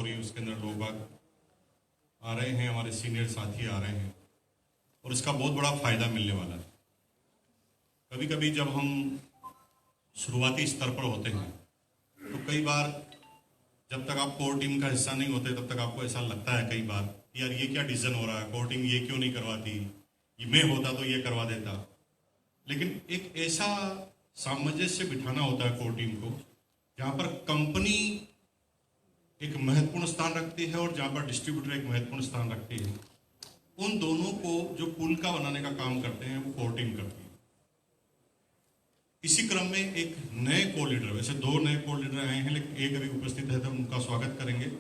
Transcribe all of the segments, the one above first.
अभी उसके अंदर लोग बाग आ रहे हैं, हमारे सीनियर साथी आ रहे हैं और इसका बहुत बड़ा फ़ायदा मिलने वाला है। कभी कभी जब हम शुरुआती स्तर पर होते हैं तो कई बार जब तक आप कोर टीम का हिस्सा नहीं होते तब तक आपको ऐसा लगता है कई बार कि यार ये क्या डिसीजन हो रहा है, कोर टीम ये क्यों नहीं करवाती, ये मैं होता तो ये करवा देता। लेकिन एक ऐसा सामंजस्य बिठाना होता है कोर टीम को जहाँ पर कंपनी एक महत्वपूर्ण स्थान रखती है और जहाँ पर डिस्ट्रीब्यूटर एक महत्वपूर्ण स्थान रखती है। उन दोनों को जो पुल का बनाने का काम करते हैं वो कोर टीम करती है। इसी क्रम में एक नए को लीडर, वैसे 2 नए को लीडर आए हैं लेकिन एक अभी उपस्थित है तो उनका स्वागत करेंगे।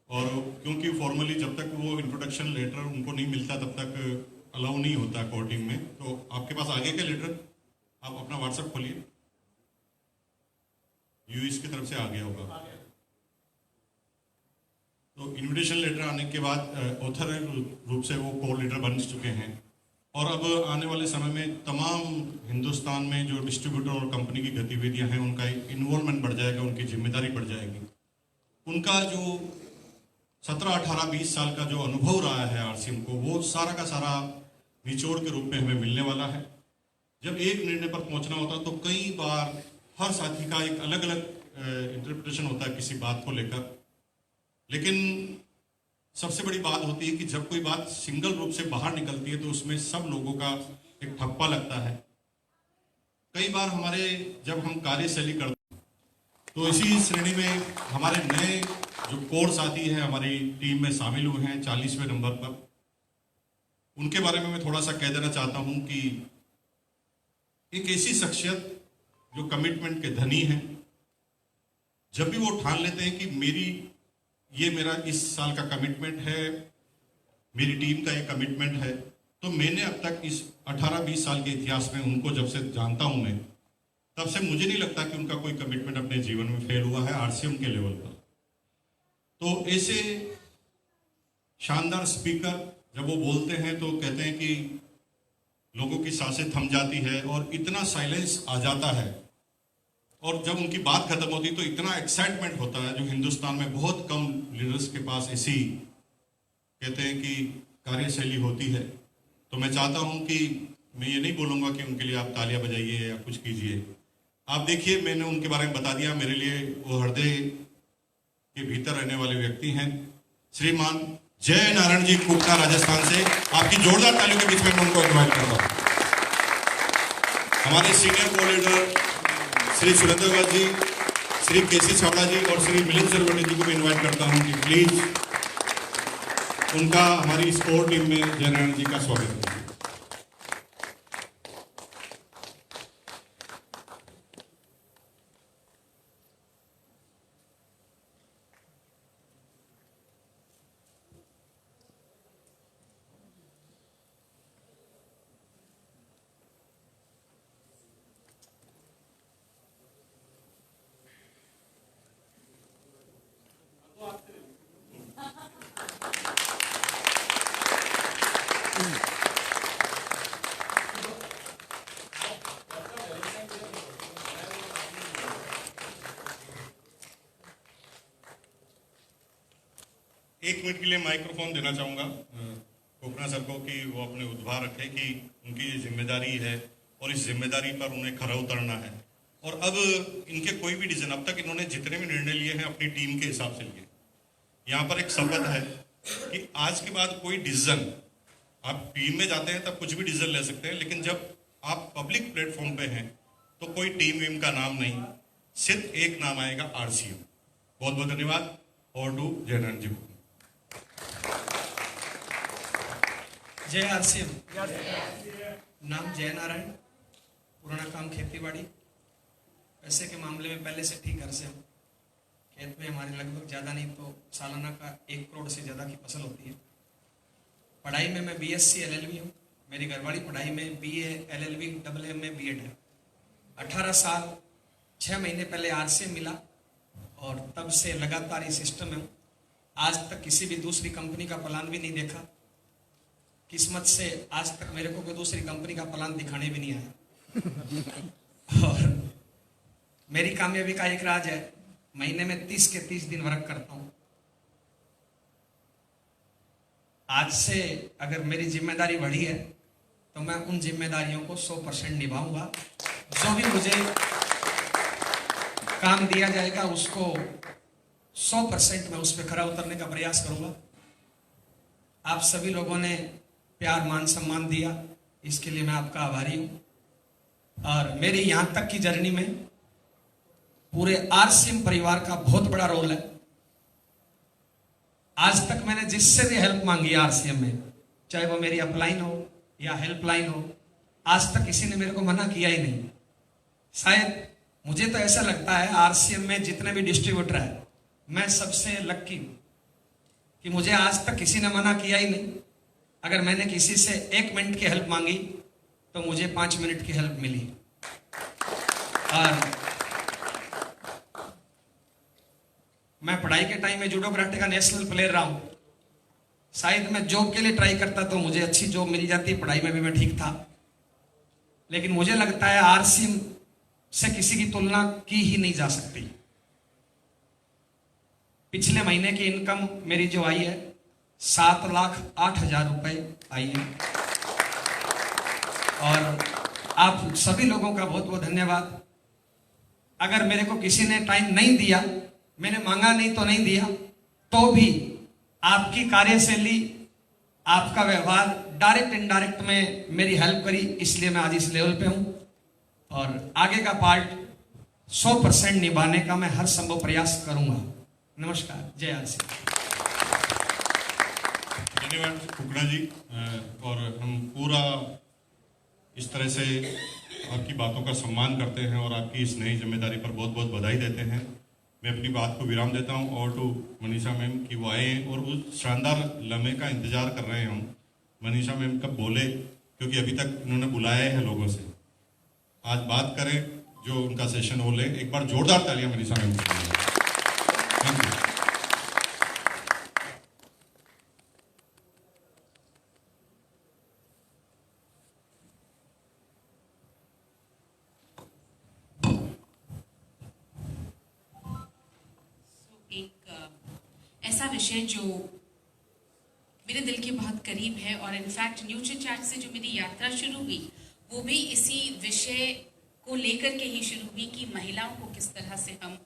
और क्योंकि फॉर्मली जब तक वो इंट्रोडक्शन लेटर उनको नहीं मिलता तब तक अलाउ नहीं होता कोर टीम में। तो आपके पास आगे के लीडर, आप अपना व्हाट्सएप खोलिए, यूएस की तरफ से आ गया होगा। तो इनविटेशन लेटर आने के बाद ऑथर रूप से वो कोर लीडर बन चुके हैं और अब आने वाले समय में तमाम हिंदुस्तान में जो डिस्ट्रीब्यूटर और कंपनी की गतिविधियां हैं उनका इन्वॉल्वमेंट बढ़ जाएगा, उनकी जिम्मेदारी बढ़ जाएगी। उनका जो 17, 18, 20 साल का जो अनुभव रहा है आरसीएम को, वो सारा का सारा निचोड़ के रूप में हमें मिलने वाला है। जब एक निर्णय पर पहुंचना होता तो कई बार हर साथी का एक अलग अलग इंटरप्रिटेशन होता है किसी बात को लेकर, लेकिन सबसे बड़ी बात होती है कि जब कोई बात सिंगल रूप से बाहर निकलती है तो उसमें सब लोगों का एक ठप्पा लगता है। कई बार हमारे जब हम कार्यशैली करते हैं तो इसी श्रेणी में हमारे नए जो कोर साथी हैं हमारी टीम में शामिल हुए हैं 40वें नंबर पर, उनके बारे में मैं थोड़ा सा कह देना चाहता हूं कि एक ऐसी शख्सियत जो कमिटमेंट के धनी है, जब भी वो ठान लेते हैं कि ये मेरा इस साल का कमिटमेंट है, मेरी टीम का ये कमिटमेंट है, तो मैंने अब तक इस 18-20 साल के इतिहास में उनको जब से जानता हूं मैं, तब से मुझे नहीं लगता कि उनका कोई कमिटमेंट अपने जीवन में फेल हुआ है आरसीएम के लेवल पर। तो ऐसे शानदार स्पीकर जब वो बोलते हैं तो कहते हैं कि लोगों की सांसें थम जाती है और इतना साइलेंस आ जाता है, और जब उनकी बात खत्म होती तो इतना एक्साइटमेंट होता है जो हिंदुस्तान में बहुत कम लीडर्स के पास ऐसी कहते हैं कि कार्यशैली होती है। तो मैं चाहता हूं कि मैं ये नहीं बोलूंगा कि उनके लिए आप तालियां बजाइए या कुछ कीजिए। आप देखिए, मैंने उनके बारे में बता दिया, मेरे लिए वो हृदय के भीतर रहने वाले व्यक्ति हैं। श्रीमान जय नारायण जी कुकना राजस्थान से, आपकी जोरदार तालियों के बीच में मैं उनको इन्वाइट करता हूँ। हमारे सीनियर को लीडर श्री सुरेंद्र जी, श्री केसी छावड़ा जी और श्री मिलिंद सरवटे जी को भी इन्वाइट करता हूं कि प्लीज उनका हमारी स्पोर्ट टीम में जय नारायण जी का स्वागत है। एक मिनट के लिए माइक्रोफोन देना चाहूँगा कोकना सर को कि वो अपने उद्भार रखें कि उनकी ये जिम्मेदारी है और इस जिम्मेदारी पर उन्हें खरा उतरना है। और अब इनके कोई भी डिसीजन, अब तक इन्होंने जितने भी निर्णय लिए हैं अपनी टीम के हिसाब से लिए। यहाँ पर एक शपथ है कि आज के बाद कोई डिसीजन, आप टीम में जाते हैं तब कुछ भी डिसीजन ले सकते हैं, लेकिन जब आप पब्लिक प्लेटफॉर्म पे हैं तो कोई टीम वीम का नाम नहीं, सिर्फ एक नाम आएगा, आरसीएम। बहुत बहुत धन्यवाद। और टू जय नारायण जी। जय आरसीएम। नाम जय नारायण, पुराना काम खेतीबाड़ी। पैसे के मामले में पहले से ठीक आरसीएम। खेत में हमारे लगभग ज़्यादा नहीं तो सालाना का 1 करोड़ से ज़्यादा की फसल होती है। पढ़ाई में मैं बीएससी एलएलबी हूँ। मेरी घरवाली पढ़ाई में बीए एलएलबी AA में बीएड है। 18 साल 6 महीने पहले आरसीएम मिला और तब से लगातार इस सिस्टम में हूँ। आज तक किसी भी दूसरी कंपनी का प्लान भी नहीं देखा। किस्मत से आज तक मेरे को कोई दूसरी कंपनी का प्लान दिखाने भी नहीं आया। और मेरी कामयाबी का एक राज है, महीने में 30 के 30 दिन वर्क करता हूँ। आज से अगर मेरी जिम्मेदारी बढ़ी है तो मैं उन जिम्मेदारियों को 100% निभाऊंगा। जो भी मुझे काम दिया जाएगा उसको 100% मैं उस पर खरा उतरने का प्रयास करूंगा। आप सभी लोगों ने प्यार मान सम्मान दिया, इसके लिए मैं आपका आभारी हूं। और मेरी यहां तक की जर्नी में पूरे आरसीएम परिवार का बहुत बड़ा रोल है। आज तक मैंने जिससे भी हेल्प मांगी आरसीएम में, चाहे वो मेरी अपलाइन हो या हेल्पलाइन हो, आज तक किसी ने मेरे को मना किया ही नहीं। शायद मुझे तो ऐसा लगता है आरसीएम में जितने भी डिस्ट्रीब्यूटर है, मैं सबसे लक्की हूं कि मुझे आज तक किसी ने मना किया ही नहीं। अगर मैंने किसी से 1 मिनट की हेल्प मांगी तो मुझे 5 मिनट की हेल्प मिली। और मैं पढ़ाई के टाइम में जूडो कराटे का नेशनल प्लेयर रहा हूं। शायद मैं जॉब के लिए ट्राई करता तो मुझे अच्छी जॉब मिल जाती, पढ़ाई में भी मैं ठीक था। लेकिन मुझे लगता है आरसीएम से किसी की तुलना की ही नहीं जा सकती। पिछले महीने की इनकम मेरी जो आई है 7,08,000 रुपए आई है। और आप सभी लोगों का बहुत बहुत धन्यवाद। अगर मेरे को किसी ने टाइम नहीं दिया, मैंने मांगा नहीं तो नहीं दिया, तो भी आपकी कार्यशैली, आपका व्यवहार डायरेक्ट इनडायरेक्ट में मेरी हेल्प करी, इसलिए मैं आज इस लेवल पे हूं। और आगे का पार्ट 100% निभाने का मैं हर संभव प्रयास करूंगा। नमस्कार, जय आरसीएम। धन्यवाद कुकड़ा जी। और हम पूरा इस तरह से आपकी बातों का सम्मान करते हैं और आपकी इस नई जिम्मेदारी पर बहुत बहुत बधाई देते हैं। मैं अपनी बात को विराम देता हूं और टू मनीषा मैम कि वो आए और उस शानदार लम्हे का इंतजार कर रहे हैं हम। मनीषा मैम कब बोले, क्योंकि अभी तक उन्होंने बुलाया है लोगों से। आज बात करें जो उनका सेशन हो ले। एक बार जोरदार तालियां मनीषा मैम के लिए। Thank you. ऐसा विषय जो मेरे दिल के बहुत करीब है और इनफैक्ट न्यूट्रीचैट से जो मेरी यात्रा शुरू हुई वो भी इसी विषय को लेकर के ही शुरू हुई कि महिलाओं को किस तरह से हम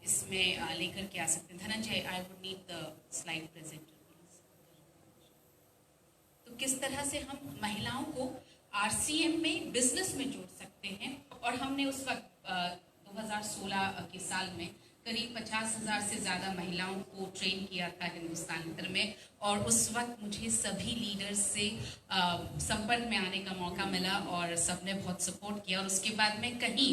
इसमें लेकर के आ सकते हैं। Dhananjay, I would need the slide presenter please. तो किस तरह से हम महिलाओं को आरसीएम में बिजनेस में जोड़ सकते हैं। और हमने उस वक्त 2016 के साल में करीब 50,000 से ज़्यादा महिलाओं को ट्रेन किया था हिंदुस्तान भर में। और उस वक्त मुझे सभी लीडर्स से संपर्क में आने का मौका मिला और सबने बहुत सपोर्ट किया। और उसके बाद में कहीं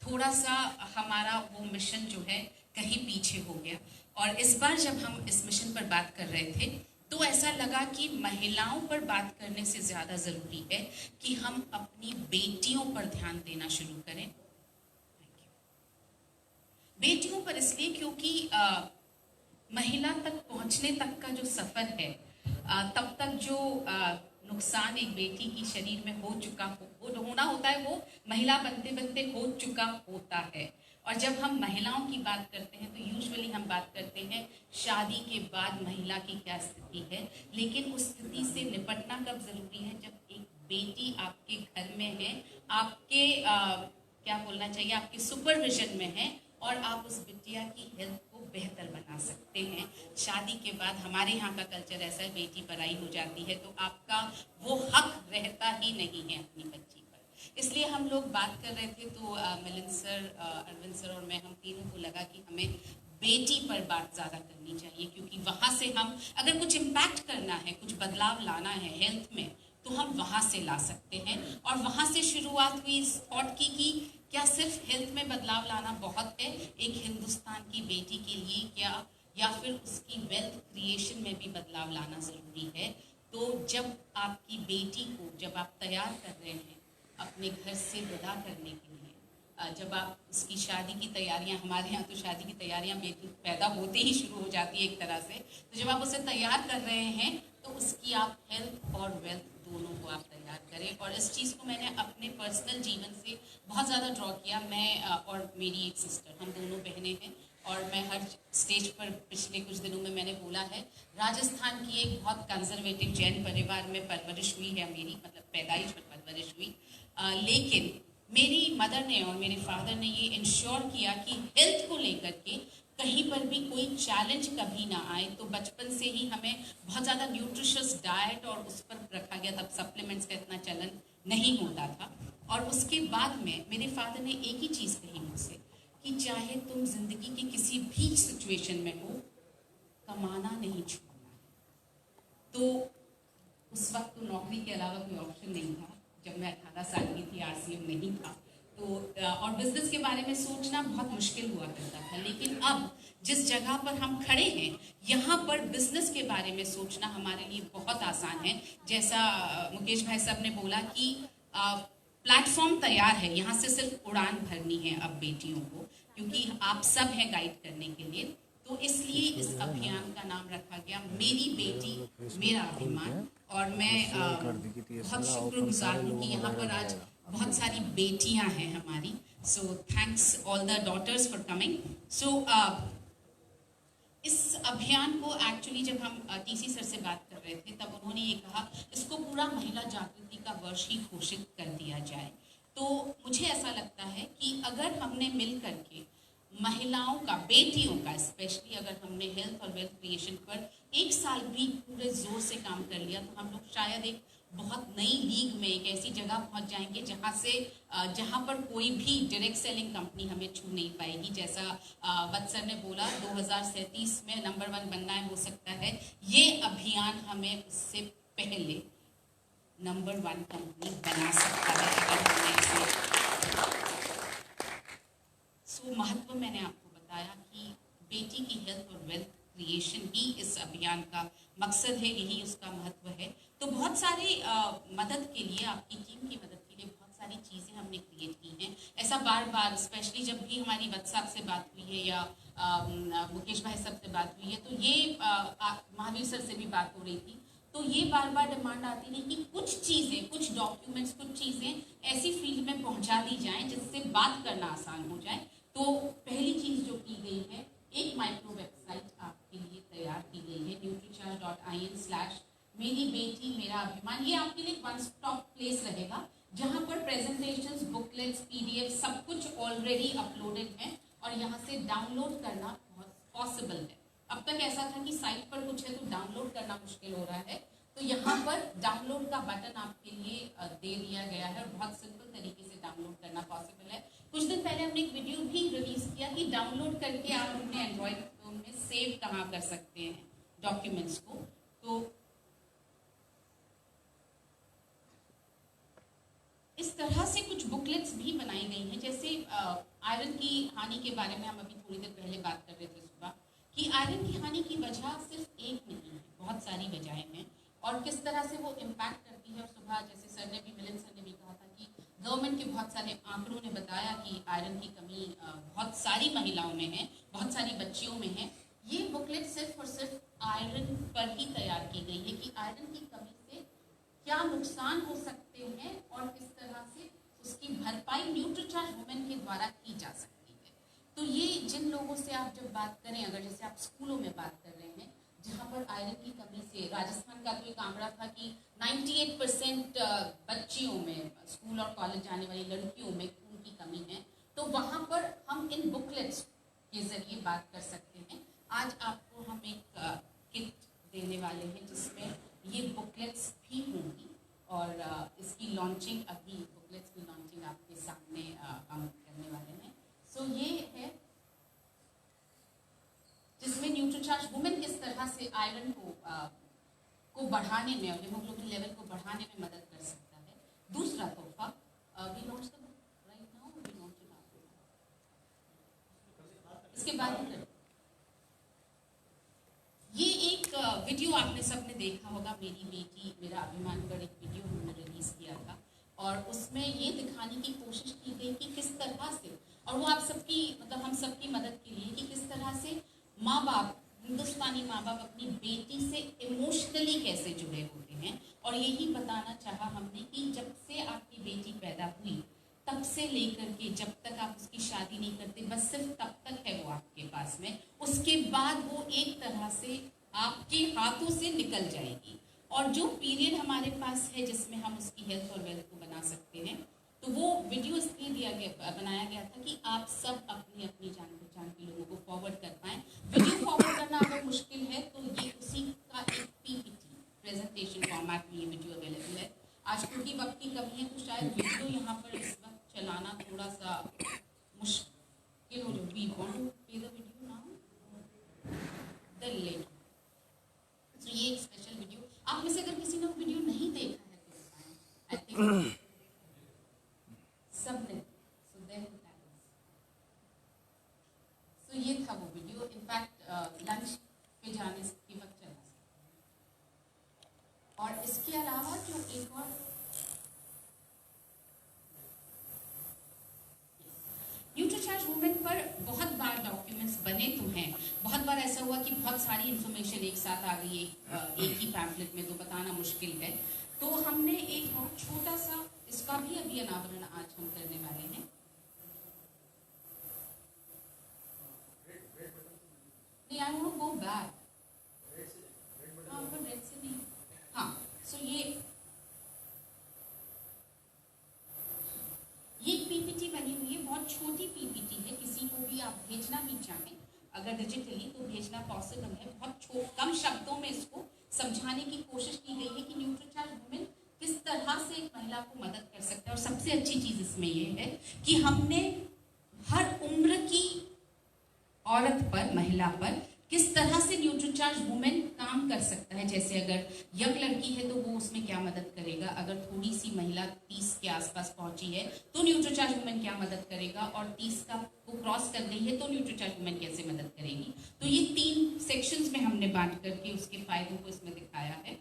थोड़ा सा हमारा वो मिशन जो है कहीं पीछे हो गया। और इस बार जब हम इस मिशन पर बात कर रहे थे तो ऐसा लगा कि महिलाओं पर बात करने से ज़्यादा ज़रूरी है कि हम अपनी बेटियों पर ध्यान देना शुरू करें। बेटियों पर इसलिए क्योंकि महिला तक पहुंचने तक का जो सफ़र है, तब तक जो नुकसान एक बेटी की शरीर में हो चुका होना होता है वो महिला बनते बनते हो चुका होता है। और जब हम महिलाओं की बात करते हैं तो यूजुअली हम बात करते हैं शादी के बाद महिला की क्या स्थिति है। लेकिन उस स्थिति से निपटना कब ज़रूरी है, जब एक बेटी आपके घर में है, आपके क्या बोलना चाहिए, आपके सुपरविजन में है और आप उस बिटिया की हेल्थ को बेहतर बना सकते हैं। शादी के बाद हमारे यहाँ का कल्चर ऐसा है, बेटी पराई हो जाती है तो आपका वो हक रहता ही नहीं है अपनी बच्ची पर। इसलिए हम लोग बात कर रहे थे तो मिलिंद सर, अरविंद सर और मैं, हम तीनों को लगा कि हमें बेटी पर बात ज़्यादा करनी चाहिए, क्योंकि वहाँ से हम अगर कुछ इम्पैक्ट करना है, कुछ बदलाव लाना है हेल्थ में, तो हम वहाँ से ला सकते हैं। और वहाँ से शुरुआत हुई इस थॉट की कि क्या सिर्फ हेल्थ में बदलाव लाना बहुत है एक हिंदुस्तान की बेटी के लिए, क्या या फिर उसकी वेल्थ क्रिएशन में भी बदलाव लाना ज़रूरी है। तो जब आपकी बेटी को जब आप तैयार कर रहे हैं अपने घर से विदा करने के लिए, जब आप उसकी शादी की तैयारियां, हमारे यहाँ तो शादी की तैयारियां बेटी पैदा होते ही शुरू हो जाती है एक तरह से, तो जब आप उसे तैयार कर रहे हैं तो उसकी आप हेल्थ और वेल्थ दोनों को आप तैयार करें। और इस चीज़ को मैंने अपने पर्सनल जीवन से बहुत ज़्यादा ड्रॉ किया। मैं और मेरी एक सिस्टर, हम दोनों बहनें हैं और मैं हर स्टेज पर पिछले कुछ दिनों में मैंने बोला है, राजस्थान की एक बहुत कंजर्वेटिव जैन परिवार में परवरिश हुई है मेरी, मतलब पैदाइश में परवरिश हुई, लेकिन मेरी मदर ने और मेरे फादर ने ये इंश्योर किया कि हेल्थ को लेकर के कहीं पर भी कोई चैलेंज कभी ना आए। तो बचपन से ही हमें बहुत ज़्यादा न्यूट्रिशियस डाइट और उस पर रखा गया, तब सप्लीमेंट्स का इतना चलन नहीं होता था। और उसके बाद में मेरे फादर ने एक ही चीज़ कही मुझसे कि चाहे तुम जिंदगी की किसी भी सिचुएशन में हो, कमाना नहीं छोड़ना है। तो उस वक्त तो नौकरी के अलावा कोई ऑप्शन नहीं था, जब मैं 18 साल की थी, RCM नहीं था, तो और बिजनेस के बारे में सोचना बहुत मुश्किल हुआ करता था। लेकिन अब जिस जगह पर हम खड़े हैं, यहाँ पर बिजनेस के बारे में सोचना हमारे लिए बहुत आसान है। जैसा मुकेश भाई साहब ने बोला कि प्लेटफॉर्म तैयार है, यहाँ से सिर्फ उड़ान भरनी है अब बेटियों को, क्योंकि आप सब हैं गाइड करने के लिए। तो इसलिए इस अभियान का नाम रखा गया मेरी बेटी मेरा अभिमान। और मैं बहुत शुक्रगुजार हूँ कि यहाँ पर आज बहुत सारी बेटियां हैं हमारी। So thanks all the daughters for coming. So इस अभियान को एक्चुअली जब हम TC सर से बात कर रहे थे, तब उन्होंने ये कहा इसको पूरा महिला जागृति का वर्ष ही घोषित कर दिया जाए। तो मुझे ऐसा लगता है कि अगर हमने मिल करके महिलाओं का, बेटियों का स्पेशली, अगर हमने हेल्थ और वेल्थ क्रिएशन पर एक साल भी पूरे जोर से काम कर लिया, तो हम लोग शायद एक बहुत नई लीग में, एक ऐसी जगह पहुंच जाएंगे जहां पर कोई भी डायरेक्ट सेलिंग कंपनी हमें छू नहीं पाएगी। जैसा वत्सर ने बोला, 2037 में नंबर 1 बनना है, हो सकता है ये अभियान हमें उससे पहले नंबर 1 कंपनी बना सकता है अगर हमने इसे। सो महत्व मैंने आपको बताया कि बेटी की हेल्थ और वेल्थ क्रिएशन ही इस अभियान का मकसद है, यही उसका महत्व है। तो बहुत सारे मदद के लिए, आपकी टीम की मदद के लिए बहुत सारी चीज़ें हमने क्रिएट की हैं। ऐसा बार बार, स्पेशली जब भी हमारी वत्स से बात हुई है या मुकेश भाई साहब से बात हुई है, तो ये महावीर सर से भी बात हो रही थी, तो ये बार बार डिमांड आती रही कि कुछ चीज़ें, कुछ डॉक्यूमेंट्स, कुछ चीज़ें ऐसी फील्ड में पहुंचा दी जाएं जिससे बात करना आसान हो जाए। तो पहली चीज़ जो की गई है, एक माइक्रो वेबसाइट आपके लिए तैयार की गई है, nutricharge.in/ मेरी बेटी मेरा अभिमान। ये आपके लिए वन स्टॉप प्लेस रहेगा, जहां पर प्रेजेंटेशंस, बुकलेट्स, PDF सब कुछ ऑलरेडी अपलोडेड है और यहाँ से डाउनलोड करना बहुत पॉसिबल है। अब तक ऐसा था कि साइट पर कुछ है तो डाउनलोड करना मुश्किल हो रहा है, तो यहाँ पर डाउनलोड का बटन आपके लिए दे दिया गया है और बहुत सिंपल तरीके से डाउनलोड करना पॉसिबल है। कुछ दिन पहले हमने एक वीडियो भी रिलीज किया कि डाउनलोड करके आप अपने एंड्रॉइड फोन में सेव कहाँ कर सकते हैं डॉक्यूमेंट्स को। तो इस तरह से कुछ बुकलेट्स भी बनाई गई हैं। जैसे आयरन की हानि के बारे में हम अभी थोड़ी देर पहले बात कर रहे थे सुबह, कि आयरन की हानि की वजह सिर्फ एक नहीं है, बहुत सारी वजहें हैं और किस तरह से वो इम्पैक्ट करती है। और सुबह जैसे सर ने भी, मिलन सर ने भी कहा था कि गवर्नमेंट के बहुत सारे आंकड़ों ने बताया कि आयरन की कमी बहुत सारी महिलाओं में है, बहुत सारी बच्चियों में है। ये बुकलेट सिर्फ और सिर्फ आयरन पर ही तैयार की गई है कि आयरन की कमी से क्या नुकसान हो सकते हैं और किस तरह से उसकी भरपाई न्यूट्रीचार्ज वुमेन के द्वारा की जा सकती है। तो ये जिन लोगों से आप जब बात करें, अगर जैसे आप स्कूलों में बात कर रहे हैं जहाँ पर आयरन की कमी से, राजस्थान का तो एक आंकड़ा था कि 98% बच्चियों में, स्कूल और कॉलेज जाने वाली लड़कियों में खून की कमी है, तो वहाँ पर हम इन बुकलेट्स के जरिए बात कर सकते हैं। आज आपको हम एक किट देने वाले हैं जिसमें ये बुकलेट्स भी होंगी और इसकी लॉन्चिंग, अभी बुकलेट्स की लॉन्चिंग आपके सामने हम करने वाले हैं। सो ये है जिसमें न्यूट्रीचार्ज वुमेन किस तरह से आयरन को बढ़ाने में और हीमोग्लोबिन लेवल को बढ़ाने में मदद कर सकता है। दूसरा तोहफा, we launch the book right now, we launch it after, इसके बाद ये एक वीडियो आपने सबने देखा होगा, मेरी बेटी मेरा अभिमान पर एक वीडियो हमने रिलीज किया था और उसमें ये दिखाने की कोशिश की गई कि किस तरह से, और वो आप सबकी, मतलब हम सबकी मदद के लिए, कि किस तरह से माँ बाप, हिंदुस्तानी माँ बाप अपनी बेटी से इमोशनली कैसे जुड़े होते हैं। और यही बताना चाहा हमने कि जब से आपकी बेटी पैदा हुई तब से लेकर के जब तक आप उसकी शादी नहीं करते, बस सिर्फ तब तक है वो आपके पास में, उसके बाद वो एक तरह से आपके हाथों से निकल जाएगी। और जो पीरियड हमारे पास है जिसमें हम उसकी हेल्थ और वेल्थ को बना सकते हैं, तो वो वीडियो इसलिए बनाया गया था कि आप सब अपनी अपनी जान पहचान के लोगों को फॉरवर्ड कर पाएँ। वीडियो फॉरवर्ड करना अगर मुश्किल है तो ये उसी का एक पीपीटी प्रेजेंटेशन फॉर्मेट में ये वीडियो अवेलेबल है। आज क्योंकि वक्त की कमी है तो शायद वीडियो यहाँ पर इस वक्त चलाना थोड़ा सा मुश्किल हो जाए। We want to play the video now the late. तो ये एक स्पेशल वीडियो, आप में से अगर किसी ने वो वीडियो नहीं देखा है तो बताएं। आई थिंक सबने, सो देन सो ये था वो वीडियो। इनफैक्ट लंच पे जाने के वक्त चला। और इसके अलावा जो एक और न्यूट्रीचार्ज मूवमेंट पर बहुत बार डॉक्यूमेंट्स बने तो हैं, बहुत बार ऐसा हुआ कि बहुत सारी इंफॉर्मेशन एक साथ आ गई एक ही पैम्फलेट में, तो बताना मुश्किल है। तो हमने एक बहुत छोटा सा, इसका भी अभी अनावरण आज हम करने वाले हैं। नहीं, I want to go back. हाँ, पर रेड से नहीं। हाँ, सो ये एक पीपीटी बनी हुई है, बहुत छोटी पीपीटी है। किसी को भी आप भेजना भी चाहें अगर डिजिटली तो भेजना पॉसिबल है। बहुत कम शब्दों में इसको समझाने की कोशिश की गई है कि न्यूट्रीचार्ज वुमेन किस तरह से एक महिला को मदद कर सकता है। और सबसे अच्छी चीज इसमें यह है कि हमने हर उम्र की औरत पर, महिला पर किस तरह से न्यूट्रीचार्ज वुमेन काम कर सकता है। जैसे अगर यंग लड़की है तो वो उसमें क्या मदद करेगा, अगर थोड़ी सी महिला 30 के आसपास पहुंची है तो न्यूट्रीचार्ज वुमेन क्या मदद करेगा, और 30 का को क्रॉस कर गई है तो न्यूट्रीचार्ज वुमेन कैसे मदद करेगी। तो ये 3 सेक्शंस में हमने बांट करके उसके फायदों को इसमें दिखाया है।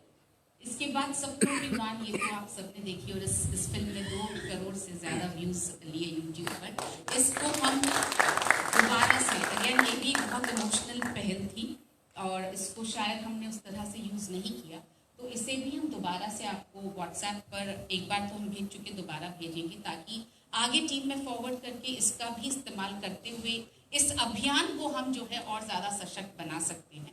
इसके बाद सबको विद्वान, ये तो आप सबने देखी, और इस फिल्म ने 2 करोड़ से ज्यादा व्यूज लिए यूट्यूब पर। इसको हम दोबारा से, अगेन ये भी एक बहुत इमोशनल पहल थी और इसको शायद हमने उस तरह से यूज़ नहीं किया, तो इसे भी हम दोबारा से आपको व्हाट्सएप पर, एक बार तो हम भेज चुके, दोबारा भेजेंगे ताकि आगे टीम में फॉरवर्ड करके इसका भी इस्तेमाल करते हुए इस अभियान को हम जो है और ज़्यादा सशक्त बना सकते हैं।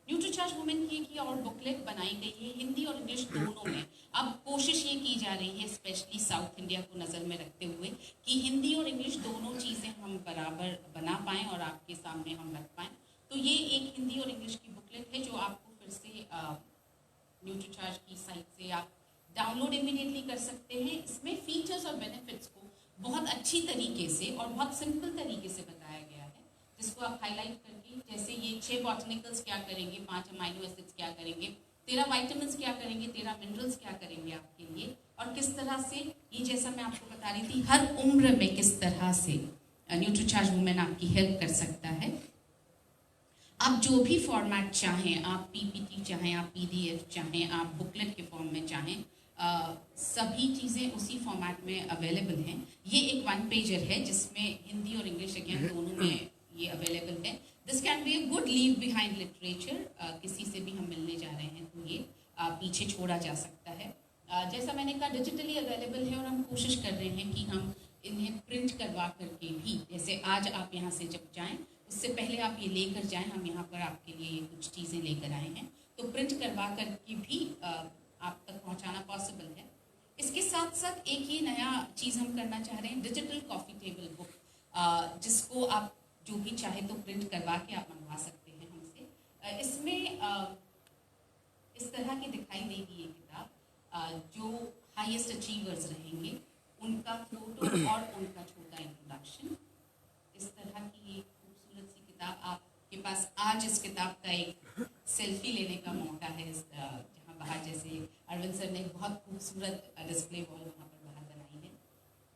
न्यूट्रीचार्ज वुमेन की एक और बुकलेट बनाई गई है हिंदी और इंग्लिश दोनों में। अब कोशिश ये की जा रही है स्पेशली साउथ इंडिया को नज़र में रखते हुए कि हिंदी और इंग्लिश दोनों चीज़ें हम बराबर बना पाएँ और आपके सामने हम रख पाएँ। तो ये एक हिंदी और इंग्लिश की बुकलेट है जो आपको फिर से न्यूट्रीचार्ज की साइट से आप डाउनलोड इमीडिएटली कर सकते हैं। इसमें फीचर्स और बेनिफिट्स को बहुत अच्छी तरीके से और बहुत सिंपल तरीके से बताया गया है, जिसको आप हाईलाइट करके, जैसे ये 6 बॉटनिकल्स क्या करेंगे, 5 अमाइनो एसिड्स क्या करेंगे, 13 वाइटामिन्स क्या करेंगे, 13 मिनरल्स क्या करेंगे आपके लिए, और किस तरह से ये, जैसा मैं आपको बता रही थी, हर उम्र में किस तरह से न्यूट्रीचार्ज वुमेन आपकी हेल्प कर सकता है। आप जो भी फॉर्मेट चाहें, आप पीपीटी चाहें, आप पीडीएफ चाहें, आप बुकलेट के फॉर्म में चाहें, सभी चीज़ें उसी फॉर्मेट में अवेलेबल हैं। ये एक 1 पेजर है जिसमें हिंदी और इंग्लिश अगेन दोनों में ये अवेलेबल है। This can be a good leave behind literature. किसी से भी हम मिलने जा रहे हैं तो ये पीछे छोड़ा जा सकता है। जैसा मैंने कहा, डिजिटली अवेलेबल है और हम कोशिश कर रहे हैं कि हम इन्हें प्रिंट करवा करके भी, जैसे आज आप यहाँ से जब जाएं उससे पहले आप ये लेकर जाएं, हम यहाँ पर आपके लिए ये कुछ चीज़ें लेकर आए हैं, तो प्रिंट करवा करके भी आप तक पहुँचाना पॉसिबल है। इसके साथ साथ एक ये नया चीज़ हम करना चाह रहे हैं, डिजिटल कॉफ़ी टेबल बुक, जिसको आप जो भी चाहे तो प्रिंट करवा के आप मंगवा सकते हैं हमसे। इसमें इस तरह की दिखाई देगी ये किताब, जो हाईएस्ट अचीवर्स रहेंगे उनका फोटो और उनका छोटा इंट्रोडक्शन। इस तरह की एक खूबसूरत सी किताब आपके पास। आज इस किताब का एक सेल्फी लेने का मौका है, जहाँ बाहर, जैसे अरविंद सर ने एक बहुत खूबसूरत डिस्प्ले वॉल वहाँ पर बाहर बनाई है,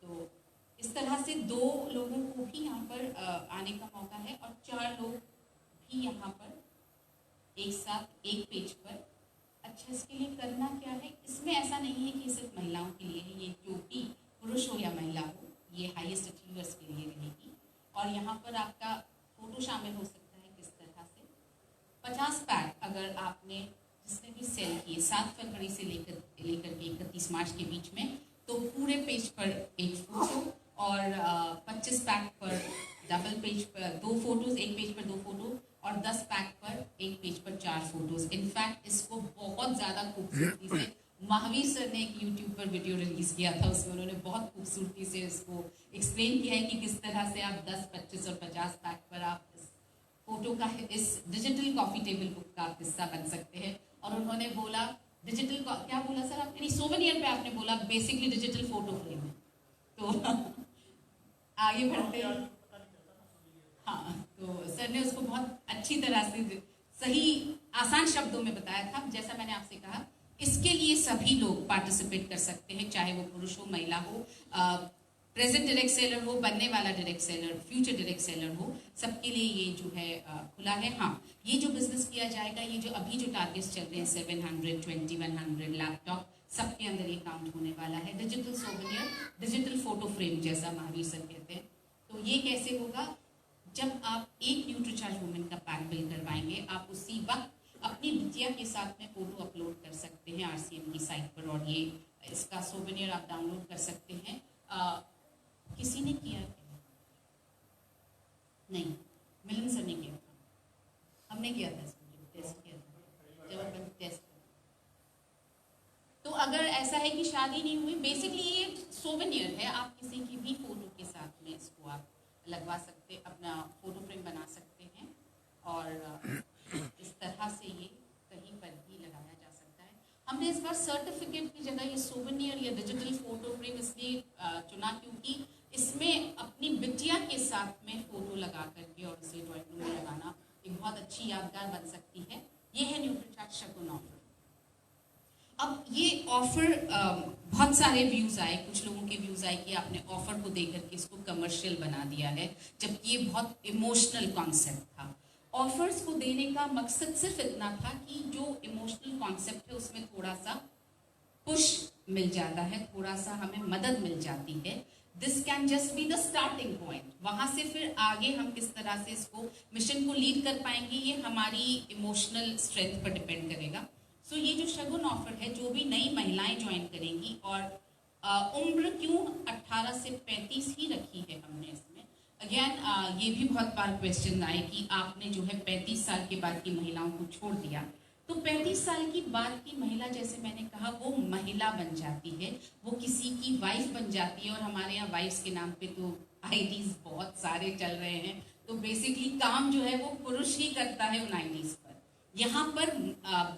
तो इस तरह से 2 लोगों को भी यहाँ पर आने का मौका है और 4 लोग भी यहाँ पर एक साथ एक पेज पर। अच्छा, इसके लिए करना क्या है, इसमें ऐसा नहीं है कि सिर्फ महिलाओं के लिए है, ये जो भी पुरुष हो या महिला हो, ये हाईएस्ट अचीवर्स के लिए रहेगी। और यहाँ पर आपका फोटो शामिल हो सकता है किस तरह से। 50 पैक अगर आपने, जिसने भी सेल किए 7 फरवरी से लेकर के 31 मार्च के बीच में, तो पूरे पेज पर एक फोटो और 25 पैक पर डबल पेज पर 2 फोटोज, एक पेज पर 2 फोटो और 10 पैक पर एक पेज पर 4 फोटोज। इनफैक्ट इसको बहुत ज़्यादा खूबसूरती से महावीर सर ने एक यूट्यूब पर वीडियो रिलीज किया था, उसमें उन्होंने बहुत खूबसूरती से इसको एक्सप्लेन किया है कि किस तरह से आप 10, 25 और 50 पैक पर आप इस फोटो का, इस डिजिटल कॉफी टेबल बुक का हिस्सा बन सकते हैं। और उन्होंने बोला डिजिटल, क्या बोला सर आपने, सोवेनियर पे आपने बोला बेसिकली डिजिटल फोटो फ्रेम है। तो आगे बढ़ते हैं। हाँ, तो सर ने उसको बहुत अच्छी तरह से सही आसान शब्दों में बताया था। जैसा मैंने आपसे कहा, इसके लिए सभी लोग पार्टिसिपेट कर सकते हैं, चाहे वो पुरुष हो, महिला हो, प्रेजेंट डायरेक्ट सेलर हो, बनने वाला direct seller, future direct seller हो, सबके लिए ये जो है खुला है। हाँ, ये जो बिजनेस किया जाएगा, ये जो अभी जो टारगेट्स चल रहे हैं 700, 2100 लैपटॉप, सबके अंदर ये काउंट होने वाला है। Digital souvenir, digital photo frame जैसा महावीर सर कहते हैं। तो ये कैसे होगा, जब आप एक न्यूट्रीचार्ज वुमेन का पैक बिल करवाएंगे, आप उसी वक्त अपनी बिटिया के साथ में फोटो अपलोड कर सकते हैं RCM की साइट पर, और ये इसका सोवेनियर आप डाउनलोड कर सकते हैं। किसी ने किया क्या? नहीं, मिलन सर ने किया था, हमने किया था, टेस्ट किया था जब अपन टेस्ट। तो अगर ऐसा है कि शादी नहीं हुई, बेसिकली ये सोवेनियर है, आप किसी की भी फोटो के साथ में इसको आप लगवा सकते, अपना फोटो फ्रेम बना सकते हैं, और इस तरह से ये कहीं पर भी लगाया जा सकता है। हमने इस बार सर्टिफिकेट की जगह ये सोवेनियर या डिजिटल फोटो फ्रेम इसलिए चुना क्योंकि इसमें अपनी बिटिया के साथ में फोटो लगा करके और उसे ड्राइंग रूम में लगाना एक बहुत अच्छी यादगार बन सकती है। ये है न्यूट्रीचार्ज शगुन ऑफर। अब ये ऑफर बहुत सारे व्यूज आए, कुछ लोगों के व्यूज आए कि आपने ऑफर को देकर के इसको कमर्शियल बना दिया है, जबकि ये बहुत इमोशनल कॉन्सेप्ट था। ऑफर्स को देने का मकसद सिर्फ इतना था कि जो इमोशनल कॉन्सेप्ट है उसमें थोड़ा सा पुश मिल जाता है, थोड़ा सा हमें मदद मिल जाती है। This can just be the starting point. वहां से फिर आगे हम किस तरह से इसको मिशन को लीड कर पाएंगे, ये हमारी इमोशनल स्ट्रेंथ पर डिपेंड करेगा। सो ये जो शगुन ऑफर है, जो भी नई महिलाएं ज्वाइन करेंगी, और उम्र क्यों 18 से 35 ही रखी है हमने इसमें। अगेन ये भी बहुत बार क्वेश्चन आए कि आपने जो है 35 साल के बाद की महिलाओं को छोड़ दिया। तो 35 साल की बाद की महिला, जैसे मैंने कहा, वो महिला बन जाती है, वो किसी की वाइफ बन जाती है। और हमारे यहाँ वाइफ्स के नाम पे तो आईडीज बहुत सारे चल रहे हैं, तो बेसिकली काम जो है वो पुरुष ही करता है उन आईडीज पर। यहाँ पर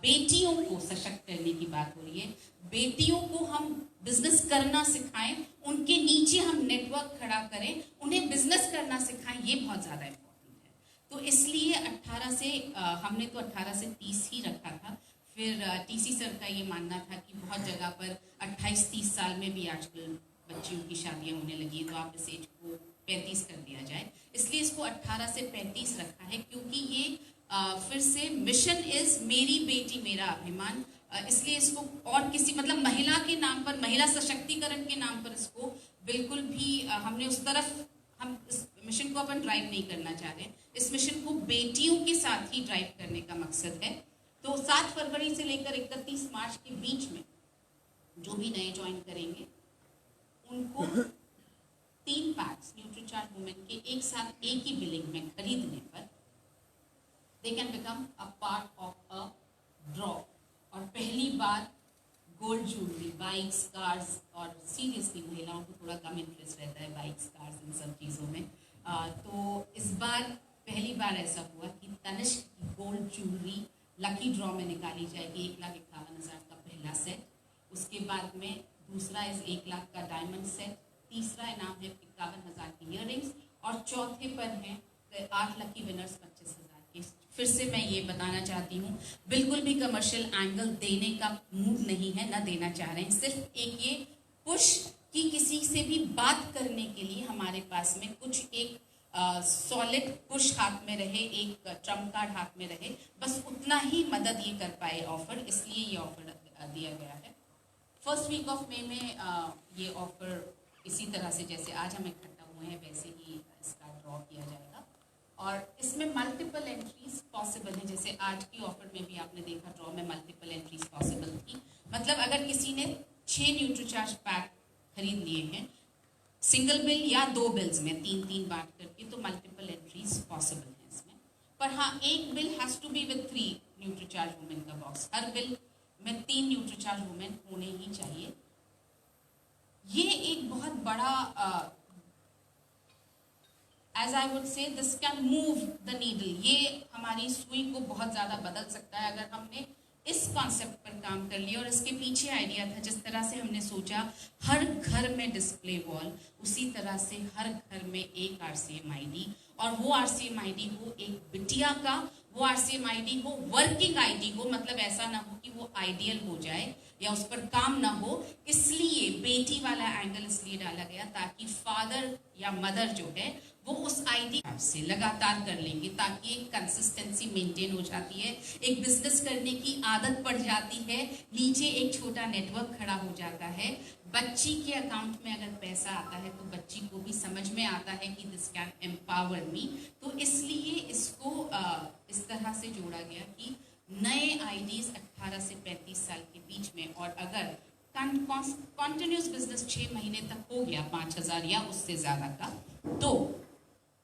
बेटियों को सशक्त करने की बात हो रही है। बेटियों को हम बिजनेस करना सिखाएं, उनके नीचे हम नेटवर्क खड़ा करें, उन्हें बिजनेस करना सिखाएं, ये बहुत ज्यादा इम्पोर्टेंट है। तो इसलिए 18 से हमने तो 18 से 30 ही रखा था। फिर TC सर का ये मानना था कि बहुत जगह पर 28-30 साल में भी आजकल बच्चियों की शादियां होने लगी, तो आप इस एज को 35 कर दिया जाए। इसलिए इसको 18 से 35 रखा है, क्योंकि ये फिर से मिशन इज मेरी बेटी मेरा अभिमान। इसलिए इसको और किसी, मतलब महिला के नाम पर, महिला सशक्तिकरण के नाम पर इसको बिल्कुल भी हमने उस तरफ, हम इस मिशन को अपन ड्राइव नहीं करना चाह रहे हैं। इस मिशन को बेटियों के साथ ही ड्राइव करने का मकसद है। तो 7 फरवरी से लेकर 31 मार्च के बीच में जो भी नए ज्वाइन करेंगे उनको 3 पैक्स न्यूट्रीचार्ज वुमेन के एक साथ एक ही बिलिंग में खरीदने पर they can become a part of a draw। और पहली बार गोल्ड ज्वेलरी, बाइक्स, कार्स, और सीरियसली महिलाओं को थोड़ा कम इंटरेस्ट रहता है बाइक्स, कार्स, इन सब चीज़ों में। तो इस बार पहली बार ऐसा हुआ कि तनिष्क की गोल्ड ज्वेलरी लकी ड्रॉ में निकाली जाएगी। 1,51,000 का पहला सेट, उसके बाद में दूसरा इस 1 लाख का डायमंड सेट, तीसरा इनाम है 51,000 की ईयररिंग्स, और चौथे पर हैं 8 लकी विनर्स 25,000 के। फिर से मैं ये बताना चाहती हूँ, बिल्कुल भी कमर्शियल एंगल देने का मूड नहीं है, ना देना चाह रहे हैं। सिर्फ एक ये पुश कि किसी से भी बात करने के लिए हमारे पास में कुछ एक सॉलिड पुश हाथ में रहे, एक ट्रम्प कार्ड हाथ में रहे, बस उतना ही मदद ये कर पाए ऑफर, इसलिए ये ऑफर दिया गया है। फर्स्ट वीक ऑफ मई में ये ऑफर इसी तरह से जैसे आज हम इकट्ठा हुए हैं वैसे ही इसका ड्रॉ किया जाएगा, और इसमें मल्टीपल एंट्रीज पॉसिबल पॉसिबल है, जैसे आज की ऑफर में भी आपने देखा ड्रॉ में मल्टीपल एंट्रीज पॉसिबल थी। मतलब अगर किसी ने 6 न्यूट्रीचार्ज पैक खरीद लिए हैं सिंगल बिल या 2 बिल्स में 3-3 बांट करके, तो मल्टीपल एंट्रीज पॉसिबल है इसमें। पर हाँ, एक bill has to be with 3 Nutricharge women का बॉक्स, हर बिल में 3 न्यूट्रीचार्ज वुमेन होने ही चाहिए। ये एक बहुत बड़ा as I would say this can move the needle, ये हमारी सुई को बहुत ज़्यादा बदल सकता है अगर हमने इस कॉन्सेप्ट पर काम कर लिया। और इसके पीछे आइडिया था, जिस तरह से हमने सोचा हर घर में डिस्प्ले वॉल, उसी तरह से हर घर में एक RCM ID, और वो RCM ID हो एक बिटिया का, वो RCM ID हो वर्किंग ID हो, मतलब ऐसा ना हो कि वो आइडियल हो जाए या उस पर काम ना हो। इसलिए बेटी वाला एंगल इसलिए डाला गया ताकि फादर या मदर जो है वो उस ID से लगातार कर लेंगे, ताकि एक कंसिस्टेंसी मेंटेन हो जाती है, एक बिजनेस करने की आदत पड़ जाती है, नीचे एक छोटा नेटवर्क खड़ा हो जाता है। बच्ची के अकाउंट में अगर पैसा आता है तो बच्ची को भी समझ में आता है कि दिस कैन एम्पावर मी। तो इसलिए इसको इस तरह से जोड़ा गया कि नए IDs 18 से 35 साल के बीच में, और अगर कॉन्टिन्यूस बिजनेस 6 महीने तक हो गया 5,000 या उससे ज़्यादा का, तो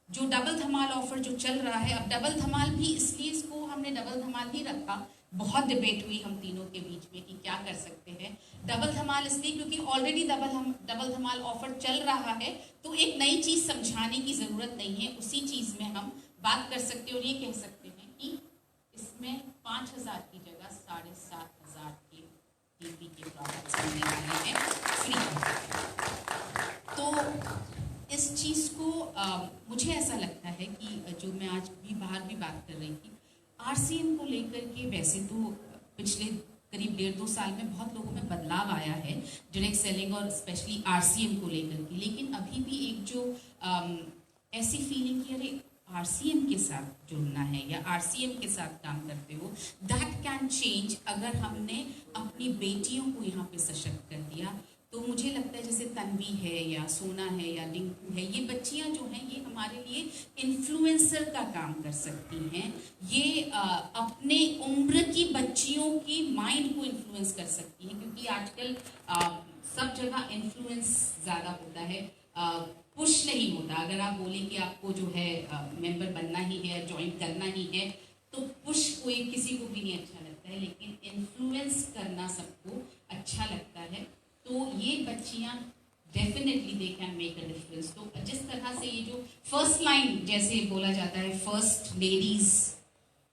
जो डबल धमाल ऑफर जो चल रहा है, अब डबल धमाल भी इसलिए इसको हमने डबल धमाल ही रखा, बहुत डिबेट हुई हम तीनों के बीच में कि क्या कर सकते हैं डबल धमाल, इसलिए क्योंकि ऑलरेडी डबल धमाल ऑफर चल रहा है, तो एक नई चीज समझाने की जरूरत नहीं है, उसी चीज में हम बात कर सकते हैं और ये कह सकते हैं कि इसमें 5,000 की जगह 7,500 के DP के प्रोडक्ट्स मिलने वाले हैं फ्री। तो इस चीज को मुझे ऐसा लगता है कि जो मैं आज भी बाहर भी बात कर रही थी, RCM को लेकर के वैसे तो पिछले करीब 1.5-2 साल में बहुत लोगों में बदलाव आया है डायरेक्ट सेलिंग और स्पेशली RCM को लेकर के, लेकिन अभी भी एक जो ऐसी फीलिंग कि अरे RCM के साथ जुड़ना है या RCM के साथ काम करते हो, दैट कैन चेंज अगर हमने अपनी बेटियों को यहाँ पे सशक्त कर दिया। तो मुझे लगता है जैसे तन्वी है या सोना है या डिंकू है, ये बच्चियां जो हैं ये हमारे लिए इन्फ्लुएंसर का काम कर सकती हैं, ये अपने उम्र की बच्चियों की माइंड को इन्फ्लुएंस कर सकती हैं, क्योंकि आजकल सब जगह इन्फ्लुएंस ज़्यादा होता है, पुश नहीं होता। अगर आप बोले कि आपको जो है मेंबर बनना ही है, ज्वाइन करना ही है, तो पुश कोई किसी को भी नहीं अच्छा लगता है, लेकिन इन्फ्लुएंस करना सबको अच्छा लगता है। तो ये बच्चियां definitely they can make a difference. तो जिस तरह से ये जो फर्स्ट लाइन जैसे बोला जाता है फर्स्ट लेडीज,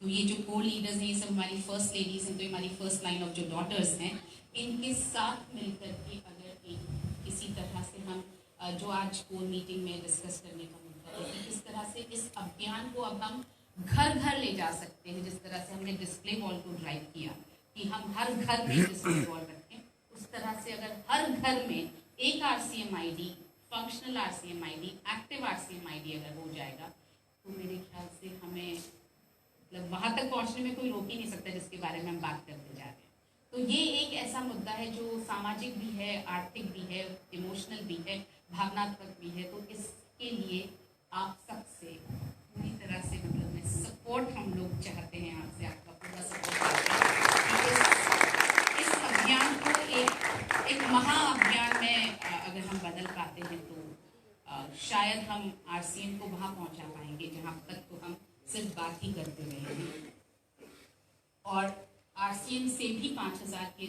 तो ये जो को लीडर्स हैं ये सब हमारी फर्स्ट लेडीज हैं, तो हमारी फर्स्ट लाइन ऑफ जो डॉटर्स हैं, इनके साथ मिलकर के अगर एक इसी तरह से हम जो आज कोर मीटिंग में डिस्कस करने का मुद्दा है कि किस तरह से इस अभियान को अब हम घर घर ले जा सकते हैं, जिस तरह से हमने डिस्प्ले वॉल को ड्राइव किया कि हम हर घर में डिस्प्ले वॉल रखें, उस तरह से अगर हर घर में एक RCM ID, functional RCM ID, active RCM ID अगर हो जाएगा, तो मेरे ख्याल से हमें मतलब वहाँ तक पहुँचने में कोई रोक ही नहीं सकता जिसके बारे में हम बात करते जा रहे हैं। तो ये एक ऐसा मुद्दा है जो सामाजिक भी है, आर्थिक भी है, इमोशनल भी है, भावनात्मक भी है। तो इसके लिए आप सबसे पूरी तरह से मतलब में सपोर्ट हम लोग चाहते हैं, आपसे आपका पूरा सपोर्ट इस अभियान को एक महाअभियान में अगर हम बदल पाते हैं तो शायद हम RCM को वहाँ पहुँचा पाएंगे जहाँ तक तो हम सिर्फ बात ही करते रहे हैं। और RCM से भी 5,000 के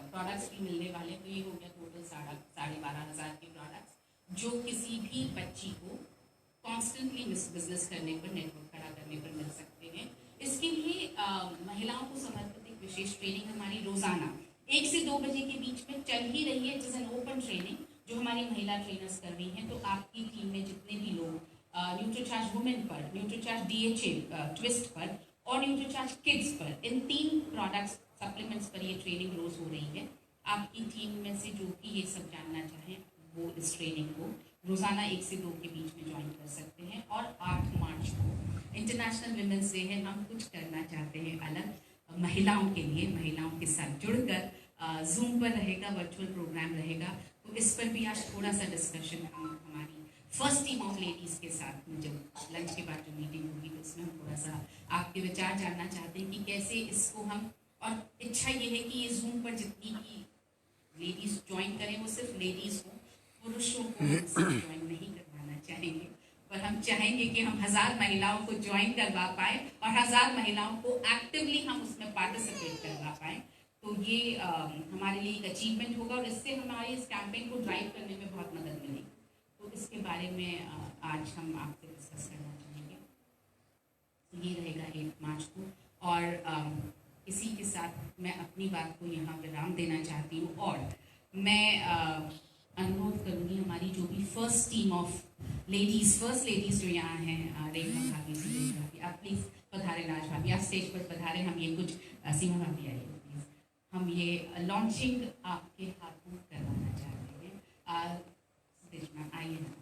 प्रोडक्ट्स भी मिलने वाले, तो ये हो गया टोटल 12,500 के प्रोडक्ट्स जो किसी भी बच्ची को कॉन्स्टेंटली बिजनेस करने पर, नेटवर्क खड़ा करने पर मिल सकते हैं। इसके लिए महिलाओं को समर्पित एक विशेष ट्रेनिंग हमारी रोजाना 1 से 2 बजे के बीच में चल ही रही है, जिस एन ओपन ट्रेनिंग जो हमारी महिला ट्रेनर्स कर रही हैं। तो आपकी टीम में जितने भी लोग न्यूट्रीचार्ज वुमेन पर, न्यूट्रीचार्ज DHA ट्विस्ट पर और न्यूट्रीचार्ज किड्स पर, इन 3 प्रोडक्ट्स सप्लीमेंट्स पर ये ट्रेनिंग रोज हो रही है। आपकी टीम में से जो भी ये सब जानना चाहें वो इस ट्रेनिंग को रोजाना 1 से 2 के बीच में ज्वाइन कर सकते हैं। और 8 मार्च को इंटरनेशनल विमेंस डे है, हम कुछ करना चाहते हैं अलग महिलाओं के लिए, महिलाओं के साथ जुड़कर जूम पर रहेगा, वर्चुअल प्रोग्राम रहेगा। तो इस पर भी आज थोड़ा सा डिस्कशन हम हमारी फर्स्ट टीम ऑफ लेडीज़ के साथ में जब लंच के बाद जो मीटिंग होगी तो उसमें हम थोड़ा सा आपके विचार जानना चाहते हैं कि कैसे इसको हम, और इच्छा ये है कि ये जूम पर जितनी भी लेडीज़ ज्वाइन करें वो सिर्फ लेडीज़ हो, पुरुषों को हम ज्वाइन नहीं करवाना चाहेंगे, पर हम चाहेंगे कि हम 1000 महिलाओं को ज्वाइन करवा पाए और 1000 महिलाओं को एक्टिवली हम उसमें पार्टिसिपेट करवा पाए। तो ये हमारे लिए एक अचीवमेंट होगा और इससे हमारे इस कैंपेन को ड्राइव करने में बहुत मदद मिलेगी। तो इसके बारे में आज हम आपसे डिस्कस करना चाहेंगे। ये रहेगा 8 मार्च को, और इसी के साथ मैं अपनी बात को यहाँ विराम देना चाहती हूँ और मैं अनुरोध करूँगी हमारी जो भी first team of first ladies जो यहाँ हैं, रेखा भाभी, सीमा भाभी, आप प्लीज़ पधारे, राज भाभी आप स्टेज पर पधारे, हम ये कुछ सीमा भाभी आइए प्लीज़, हम ये लॉन्चिंग आपके हाथों करवाना चाहते हैं। स्टेज में आइए ना।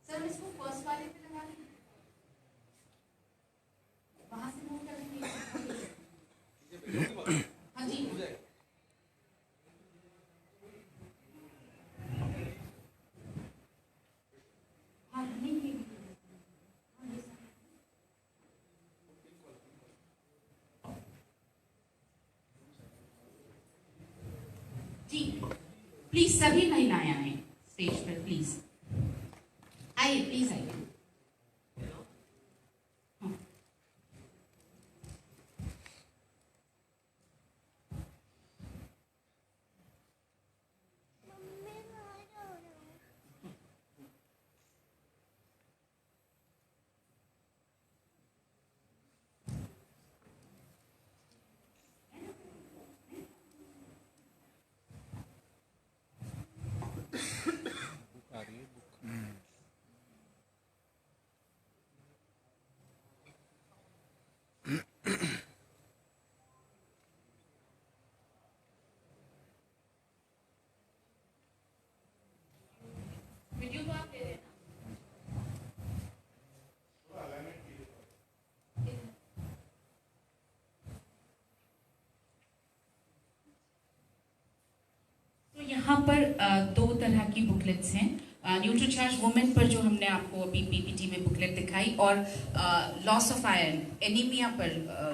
सर इसको फर्स्ट वाले पे लगा दें, वहां से मूव कर देंगे। हाँ जी, हाँ नहीं जी, प्लीज सभी महिलाएं आए स्टेज पर, प्लीज आइए, प्लीज आइए। वीडियो तो आप ले लेना। तो यहाँ पर दो तरह की बुकलेट्स हैं। न्यूट्रीचार्ज वुमेन पर जो हमने आपको अभी पीपीटी में बुकलेट दिखाई, और लॉस ऑफ आयरन एनीमिया पर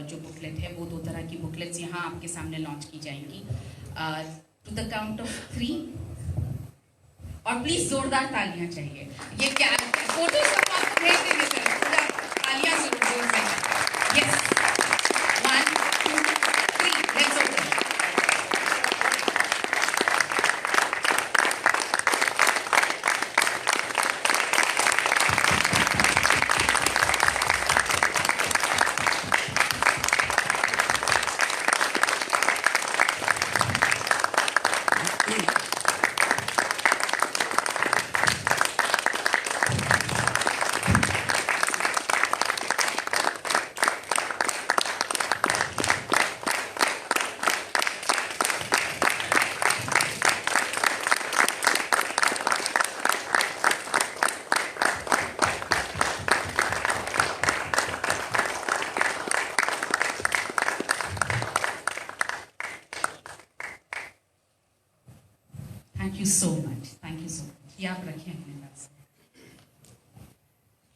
जो बुकलेट है, वो दो तरह की बुकलेट्स यहाँ आपके सामने लॉन्च की जाएंगी। टू द काउंट ऑफ 3, और प्लीज जोरदार तालियां चाहिए। ये क्या फोटो सब आप भेज देंगे सर, पूरा तालियां जरूर जोर से। Yes, 1 2 3 let's open. Thank you so much, thank you so much. ये आप रखें अपने पास।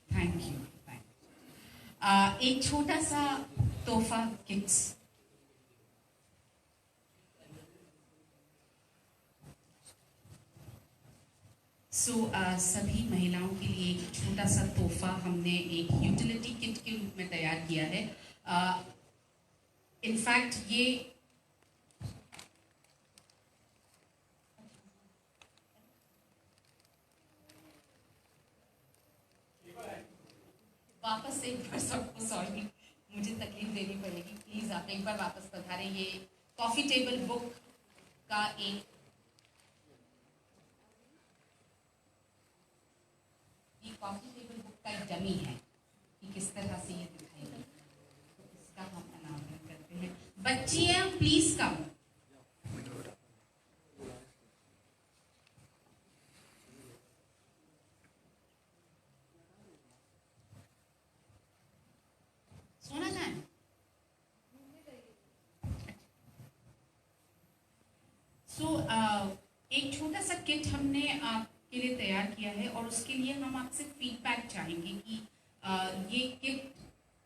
Thank you. एक छोटा सा तोहफा किट्स, सभी महिलाओं के लिए एक छोटा सा तोहफा हमने एक यूटिलिटी किट के रूप में तैयार किया है। इनफैक्ट ये वापस एक बार सबको सॉरी, मुझे तकलीफ देनी पड़ेगी, प्लीज आप एक बार वापस पधारें। ये कॉफी टेबल बुक का एक कॉफी टेबल बुक का एक डमी है कि किस तरह से ये दिखाई देती है, तो इसका हम अनाउंसमेंट करते हैं। बच्चियां प्लीज कम। एक छोटा सा किट हमने आपके लिए तैयार किया है और उसके लिए हम आपसे फीडबैक चाहेंगे कि ये किट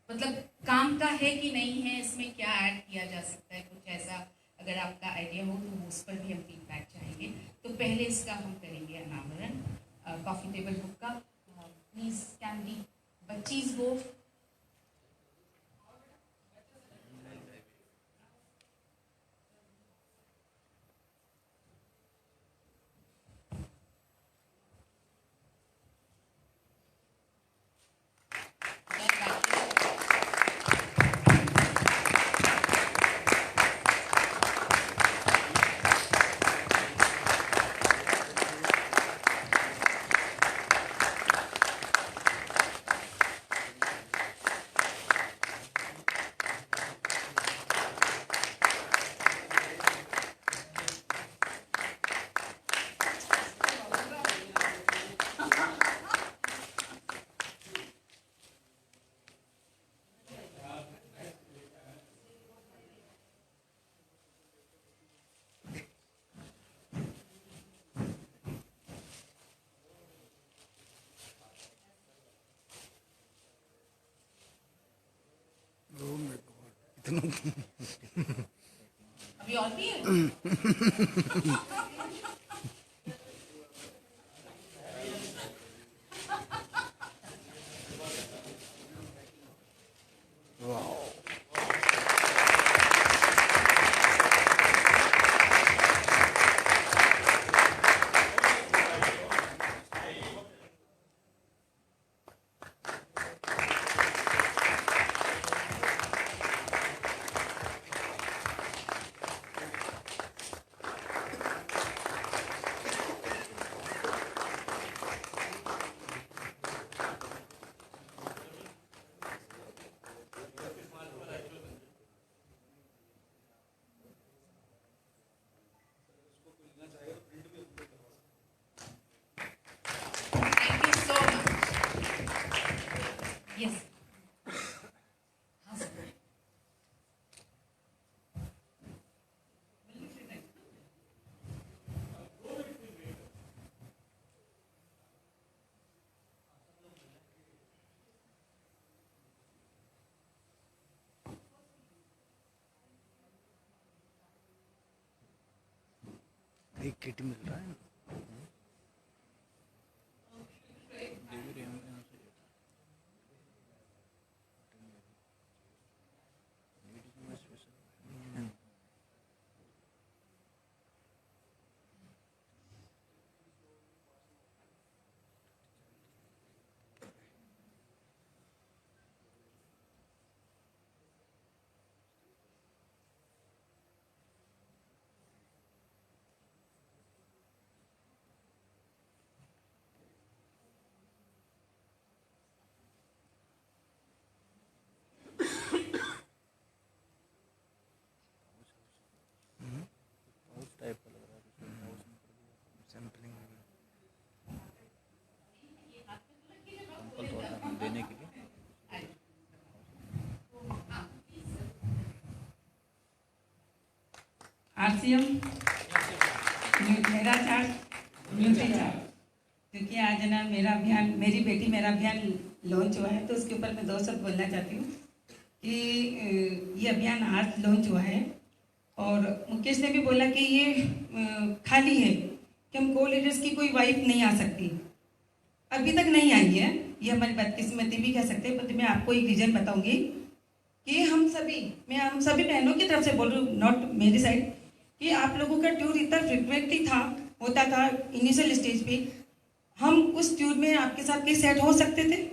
मतलब काम का है कि नहीं है, इसमें क्या ऐड किया जा सकता है, कुछ ऐसा अगर आपका आइडिया हो तो उस पर भी हम फीडबैक चाहेंगे। तो पहले इसका हम करेंगे अनावरण कॉफ़ी टेबल बुक का। प्लीज कैन दी बच्चीज गो। अभी और भी है। Thank you so much. Yes. हाँ सर। एक किट मिल रहा है। टाइप का लग रहा है सैम्पलिंग सैंपल थोड़ा देने के लिए। आरसीएम मेरा चार्ट न्यूट्री चार्ट, क्योंकि आज ना मेरा अभियान मेरी बेटी मेरा अभियान लॉन्च हुआ है, तो उसके ऊपर मैं 2 शब्द बोलना चाहती हूँ कि ये अभियान आज लॉन्च हुआ है और मुकेश ने भी बोला कि ये खाली है कि हम को लीडर्स की कोई वाइफ नहीं आ सकती, अभी तक नहीं आई है, ये हमारी बदकिस्मती भी कह सकते हैं। पर मैं आपको एक रीज़न बताऊंगी कि मैं हम सभी बहनों की तरफ से बोल रही हूँ, नॉट मेरी साइड, कि आप लोगों का टूर इतना फ्रिक्वेंटली होता था इनिशियल स्टेज पे, हम उस टूर में आपके साथ कहीं सेट हो सकते थे?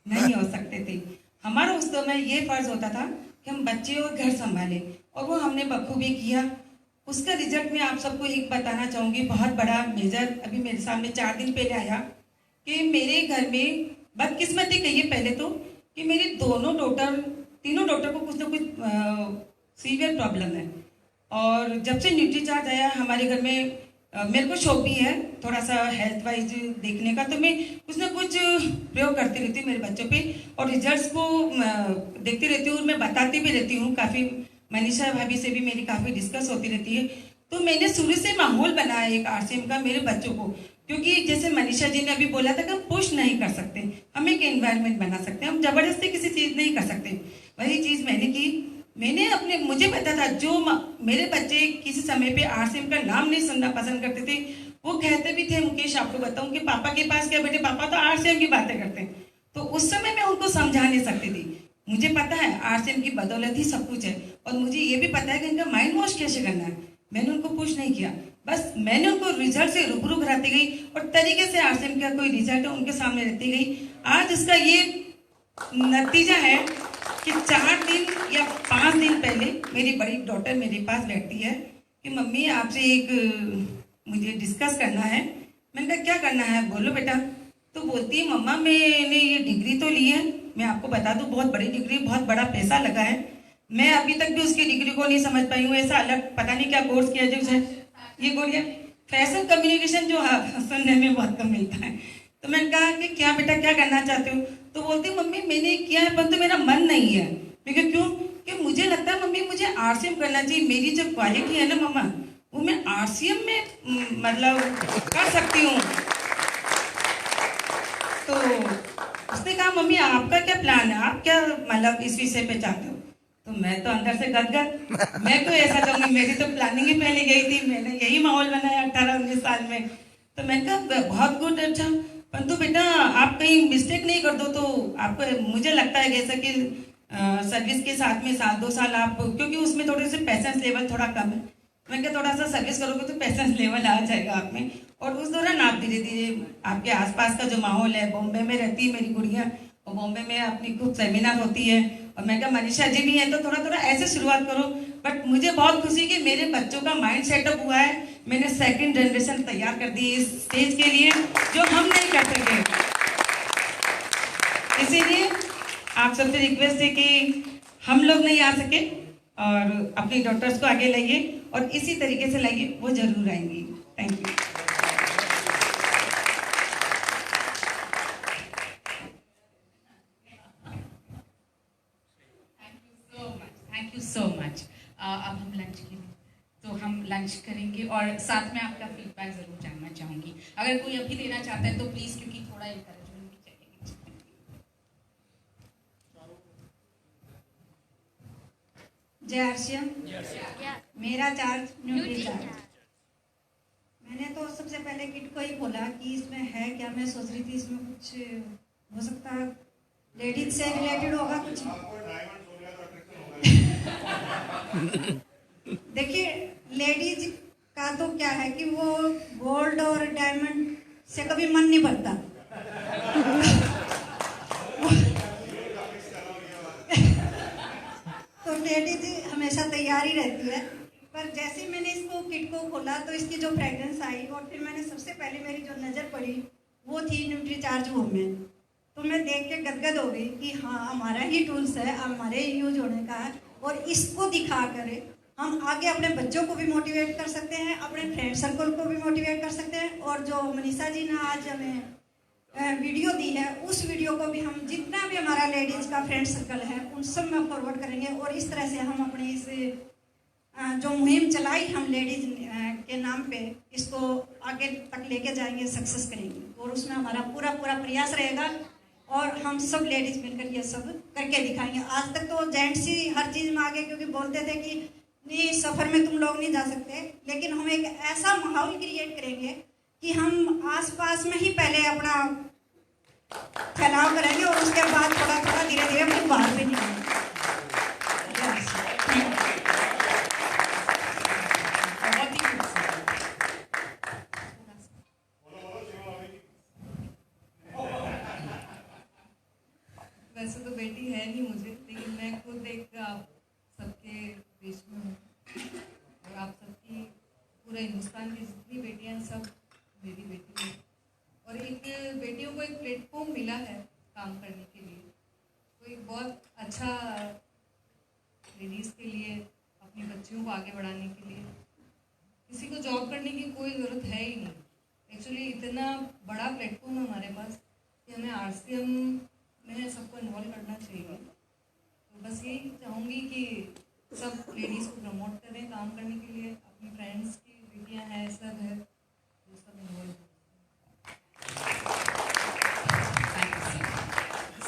नहीं हो सकते थे। हमारा उस समय ये फर्ज होता था कि हम बच्चे और घर संभालें, और वो हमने बखूबी किया। उसका रिजल्ट मैं आप सबको एक बताना चाहूँगी, बहुत बड़ा मेजर अभी मेरे सामने 4 दिन पहले आया कि मेरे घर में बदकिस्मती कहिए पहले तो, कि मेरी तीनों डॉटर को कुछ ना कुछ सीवियर प्रॉब्लम है, और जब से न्यूट्री चार्ज आया हमारे घर में मेरे को शौक भी है थोड़ा सा हेल्थ वाइज देखने का, तो मैं कुछ ना कुछ प्रयोग करती रहती हूँ मेरे बच्चों पे, और रिजल्ट्स को देखती रहती हूँ, मैं बताती भी रहती हूँ। काफ़ी मनीषा भाभी से भी मेरी काफ़ी डिस्कस होती रहती है। तो मैंने शुरू से माहौल बनाया एक आरसीएम का मेरे बच्चों को, क्योंकि जैसे मनीषा जी ने अभी बोला था कि हम पुश नहीं कर सकते, हम एक एनवायरनमेंट बना सकते हैं, हम जबरदस्ती किसी चीज़ नहीं कर सकते। वही चीज़ मैंने की। मैंने अपने, मुझे पता था जो मेरे बच्चे किसी समय पे आरसीएम का नाम नहीं सुनना पसंद करते थे, वो कहते भी थे, मुकेश आपको बताऊं कि पापा के पास क्या बेटे, पापा तो आरसीएम की बातें करते हैं। तो उस समय मैं उनको समझा नहीं सकती थी। मुझे पता है आरसीएम की बदौलत ही सब कुछ है, और मुझे ये भी पता है कि इनका माइंड वॉश कैसे करना है। मैंने उनको पुश नहीं किया, बस मैंने उनको रिजल्ट से रूबरू कराती गई और तरीके से आरसीएम का कोई रिजल्ट है उनके सामने रहती गई। आज इसका ये नतीजा है कि 4 दिन या 5 दिन पहले मेरी बड़ी डॉटर मेरे पास बैठती है कि मम्मी आपसे एक मुझे डिस्कस करना है। मैंने कहा क्या करना है, बोलो बेटा। तो बोलती है मम्मा मैंने ये डिग्री तो ली है, मैं आपको बता दूं बहुत बड़ी डिग्री, बहुत बड़ा पैसा लगा है, मैं अभी तक भी उसकी डिग्री को नहीं समझ पाई हूँ। ऐसा अलग पता नहीं क्या कोर्स किया जो है, ये बोलिए फैशन कम्युनिकेशन जो सुनने में बहुत कम मिलता है। तो मैंने कहा कि क्या बेटा क्या करना चाहते हो, तो बोलती मम्मी मैंने किया है परंतु मेरा मन नहीं है। मैं कहा क्यों, कि मुझे लगता है मम्मी मुझे आरसीएम करना चाहिए, मेरी जो क्वालिटी है ना मम्मा वो मैं आरसीएम में मतलब कर सकती हूँ। तो उसने कहा मम्मी आपका क्या प्लान है, आप क्या मतलब इस विषय पे चाहते हो। तो मैं तो अंदर से गदगद, मैं तो ऐसा चाहूंगी, मेरी तो प्लानिंग ही पहले गई थी, मैंने यही माहौल बनाया 18-19 साल में। तो मैंने कहा बहुत गुड, अच्छा परंतु बेटा आप कहीं मिस्टेक नहीं कर दो तो आपको, मुझे लगता है जैसा कि सर्विस के साथ में 1-2 साल आप, क्योंकि उसमें थोड़े से पैसेंस लेवल थोड़ा कम है, मैं क्या थोड़ा सा सर्विस करोगे तो पैसेंस लेवल आ जाएगा आप में। और उस दौरान आप धीरे धीरे आपके आसपास का जो माहौल है, बॉम्बे में रहती है मेरी गुड़िया और बॉम्बे में अपनी कुछ सेमिनार होती है, और मैं क्या मनीषा जी भी हैं तो थोड़ा थोड़ा ऐसे शुरुआत करो। बट मुझे बहुत खुशी कि मेरे बच्चों का माइंड सेटअप हुआ है, मैंने सेकंड जनरेशन तैयार कर दी इस स्टेज के लिए जो हम नहीं कर सके। इसीलिए आप सबसे रिक्वेस्ट है कि हम लोग नहीं आ सके और अपनी डॉक्टर्स को आगे लाइए और इसी तरीके से लाइए, वो जरूर आएंगी। Thank you. Thank you so much. अब हम लंच के लिए, तो हम लंच करेंगे और साथ में आपका फीडबैक जरूर जानना चाहूंगी। अगर कोई अभी देना चाहता है तो प्लीज, क्योंकि थोड़ा इंकरेजमेंट भी चाहिए। जय आरसीएम। मेरा चार्ज न्यूट्री चार्ज। मैंने तो सबसे पहले किट को ही बोला कि इसमें है क्या, मैं सोच रही थी इसमें कुछ हो सकता है लेडीज से रिलेटेड होगा कुछ। देखिए लेडीज का तो क्या है कि वो गोल्ड और डायमंड से कभी मन नहीं भरता। तो लेडीज हमेशा तैयार ही रहती है। पर जैसे ही मैंने इसको किट को खोला तो इसकी जो फ्रेग्रेंस आई और फिर मैंने सबसे पहले मेरी जो नज़र पड़ी वो थी न्यूट्री चार्ज होम में। तो मैं देख के गदगद हो गई कि हाँ हमारा ही टूल्स है, हमारे ही यूज होने का है, और इसको दिखा कर हम आगे अपने बच्चों को भी मोटिवेट कर सकते हैं, अपने फ्रेंड सर्कल को भी मोटिवेट कर सकते हैं। और जो मनीषा जी ने आज हमें वीडियो दी है उस वीडियो को भी हम जितना भी हमारा लेडीज़ का फ्रेंड सर्कल है उन सब में फॉरवर्ड करेंगे, और इस तरह से हम अपने इस जो मुहिम चलाई हम लेडीज के नाम पे, इसको आगे तक लेके जाएंगे, सक्सेस करेंगे, और उसमें हमारा पूरा प्रयास रहेगा और हम सब लेडीज मिलकर ये सब करके दिखाएंगे। आज तक तो जेंट्स ही हर चीज़ में आगे, क्योंकि बोलते थे कि नहीं सफ़र में तुम लोग नहीं जा सकते, लेकिन हम एक ऐसा माहौल क्रिएट करेंगे कि हम आसपास में ही पहले अपना फैलाव करेंगे और उसके बाद थोड़ा थोड़ा धीरे धीरे हम बाहर भी निकलेंगे। वैसे तो बेटी है नहीं मुझे, लेकिन मैं खुद एक सबके बीच में हूँ, और आप सबकी पूरे हिंदुस्तान की जितनी बेटियां सब मेरी बेटी है, और एक बेटियों को एक प्लेटफॉर्म मिला है काम करने के लिए, तो एक बहुत अच्छा लेडीज़ के लिए, अपनी बच्चियों को आगे बढ़ाने के लिए। किसी को जॉब करने की कोई ज़रूरत है ही नहीं, एक्चुअली इतना बड़ा प्लेटफॉर्म है हमारे पास कि हमें आरसीएम में सबको इन्वॉल्व करना चाहिए। तो बस यही चाहूँगी कि सब लेडीज़ को प्रमोट करें काम करने के लिए, अपनी फ्रेंड्स की बेटियां हैं, सब है, वो सब इन्वॉल्व।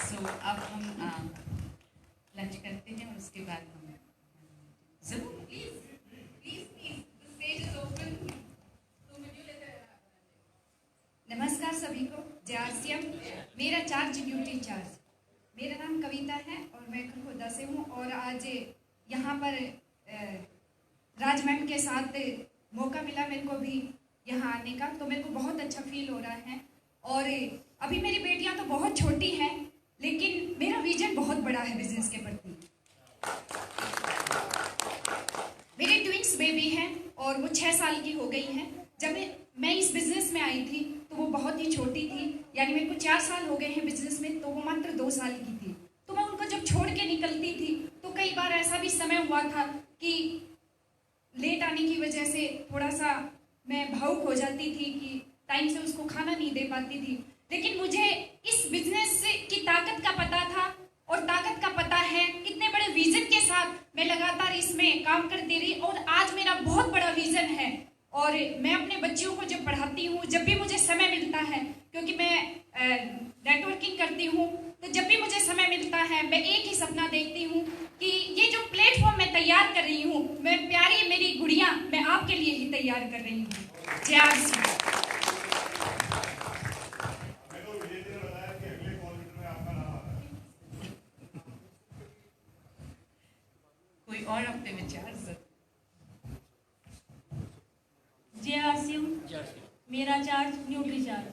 सो अब हम लंच करते हैं और उसके बाद हम जरूर please please please the stage is open. नमस्कार सभी को, जय आरसीएम। मेरा चार्ज ड्यूटी चार्ज। मेरा नाम कविता है और मैं खरगोदा से हूँ और आज यहाँ पर राज मैम के साथ मौका मिला मेरे को भी यहाँ आने का, तो मेरे को बहुत अच्छा फील हो रहा है। और अभी मेरी बेटियाँ तो बहुत छोटी हैं, लेकिन मेरा विजन बहुत बड़ा है बिजनेस के प्रति। मेरी ट्विंस बेबी हैं और वो 6 साल की हो गई हैं। जब मैं इस बिजनेस में आई थी तो वो बहुत ही छोटी थी, यानी मेरे को 4 साल हो गए हैं बिजनेस में, तो वो मात्र 2 साल की थी। तो मैं उनको जब छोड़ के निकलती थी तो कई बार ऐसा भी समय हुआ था कि लेट आने की वजह से थोड़ा सा मैं भावुक हो जाती थी कि टाइम से उसको खाना नहीं दे पाती थी। लेकिन मुझे इस बिजनेस की ताकत का पता था और ताकत का पता है, इतने बड़े विजन के साथ मैं लगातार इसमें काम करती रही और आज मेरा बहुत बड़ा विजन है। और मैं अपने बच्चियों को जब पढ़ाती हूँ, जब भी मुझे समय मिलता है, क्योंकि मैं नेटवर्किंग करती हूँ, तो जब भी मुझे समय मिलता है मैं एक ही सपना देखती हूँ कि ये जो प्लेटफॉर्म मैं तैयार कर रही हूँ, मैं प्यारी मेरी गुड़िया मैं आपके लिए ही तैयार कर रही हूँ। जय आरसीएम। कोई और अपने विचार सर? जय आरसीएम। मेरा चार्ज न्यूट्री चार्ज।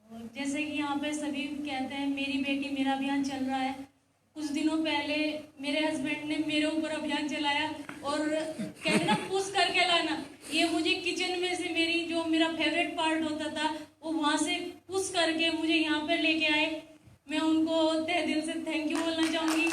और जैसे कि यहाँ पे सभी कहते हैं मेरी बेटी मेरा अभियान चल रहा है। कुछ दिनों पहले मेरे हस्बैंड ने मेरे ऊपर अभियान चलाया और कहते ना पुश करके लाना, ये मुझे किचन में से मेरी जो मेरा फेवरेट पार्ट होता था वो वहाँ से पुश करके मुझे यहाँ पर लेके आए। मैं उनको तहे दिल से थैंक यू बोलना चाहूँगी।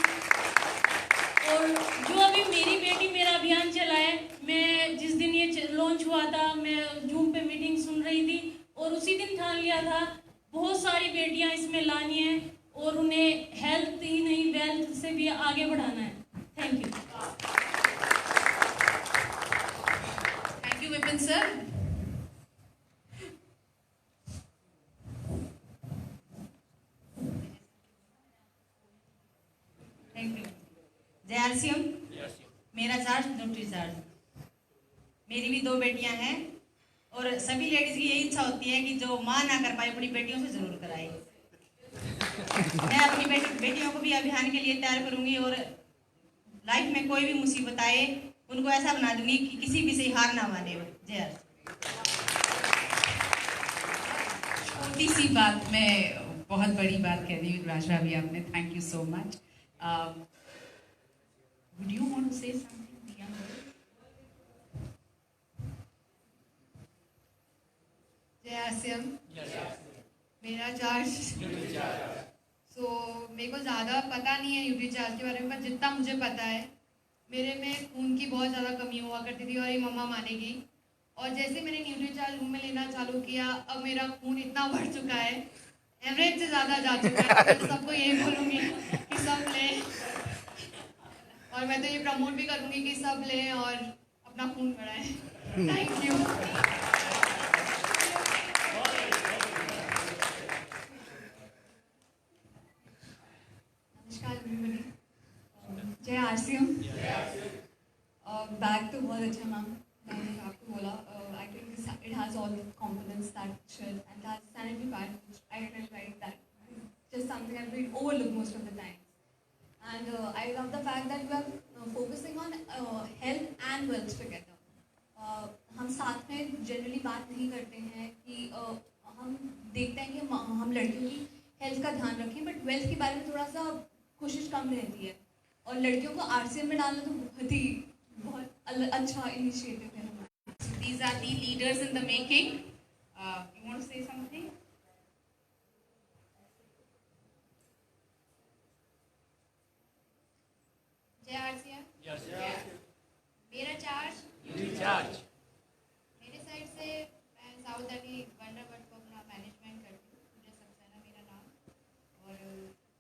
और जो अभी मेरी बेटी मेरा अभियान चलाए, मैं जिस दिन ये लॉन्च हुआ था मैं जूम पे मीटिंग सुन रही थी और उसी दिन ठान लिया था बहुत सारी बेटियां इसमें लानी है और उन्हें हेल्थ ही नहीं वेल्थ से भी आगे बढ़ाना है। Thank you. Thank you Vipin sir. Thank you. जय आरसीएम। मेरा चार्ज न्यूट्री चार्ज। मेरी भी 2 बेटियां हैं और सभी लेडीज की यही इच्छा होती है कि जो माँ ना कर पाए अपनी बेटियों से जरूर कराए। मैं अपनी बेटियों को भी अभियान के लिए तैयार करूंगी और लाइफ में कोई भी मुसीबत आए उनको ऐसा बना दूंगी कि किसी भी से हार ना माने। जय आरसीएम। छोटी सी बात में बहुत बड़ी बात कह दी राजवा भी आपने। Thank you so much. Would you want to say something, Diya? जय आरसीएम। मेरा चार्ज सो मेरे को ज़्यादा पता नहीं है न्यूट्री चार्ज के बारे में, पर जितना मुझे पता है मेरे में खून की बहुत ज़्यादा कमी हुआ करती थी और ये मम्मा मानेगी। और जैसे मैंने न्यूट्री चार्ज मुँह में लेना चालू किया, अब मेरा खून इतना बढ़ चुका है, एवरेज से ज़्यादा जा चुका है। तो सबको यही बोलूँगी कि सब लें और मैं तो ये प्रमोट भी करूँगी कि सब लें और अपना खून बढ़ाएं। Thank you. नमस्कार everybody। जय आरसीएम। बैक तो बहुत अच्छा मैम, मैंने आपको बोला I think it has all components that should and that sanitary pad which I really like that just something I really overlook most of the time. And I love the fact that we are focusing on health and wealth together. हम साथ में generally बात नहीं करते हैं कि हम देखते हैं कि हम लड़कियों की हेल्थ का ध्यान रखें, बट वेल्थ के बारे में थोड़ा सा कोशिश कम रहती है। और लड़कियों को आरसीएम में डालना तो बहुत अच्छा इनिशिएटिव है हमारा। So these are the leaders in the making. You want to say something? जय आरसीएम। मेरा चार्ज मेरे साइड से मैं साउथ अली वंडरबर्ड को अपना मैनेजमेंट करती हूँ, मुझे सक्सेना मेरा नाम। और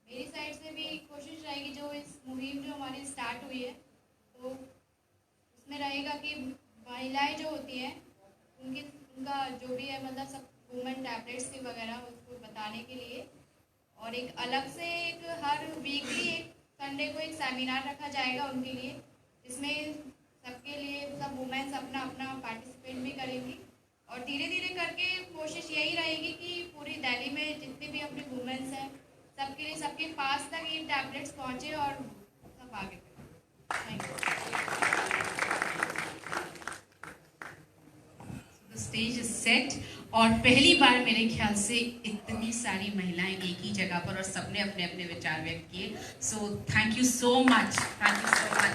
मेरी साइड से भी कोशिश रहेगी जो इस मुहिम जो हमारी स्टार्ट हुई है तो उसमें रहेगा कि महिलाएं जो होती हैं उनका जो भी है मतलब सब वुमेन टैबलेट्स की वगैरह उसको बताने के लिए, और एक अलग से एक हर वीकली एक संडे को एक सेमिनार रखा जाएगा उनके लिए, जिसमें सबके लिए सब वुमेन्स अपना अपना पार्टिसिपेट भी करेंगी। और धीरे धीरे करके कोशिश यही रहेगी कि पूरी दिल्ली में जितने भी अपनी वुमेन्स हैं सबके लिए सबके पास तक ये टैबलेट्स पहुँचे और सब आगे बढ़े। Thank you. स्टेज सेट, और पहली बार मेरे ख्याल से इतनी सारी महिलाएं एक ही जगह पर और सबने अपने अपने विचार व्यक्त किए। So thank you so much, thank you so much.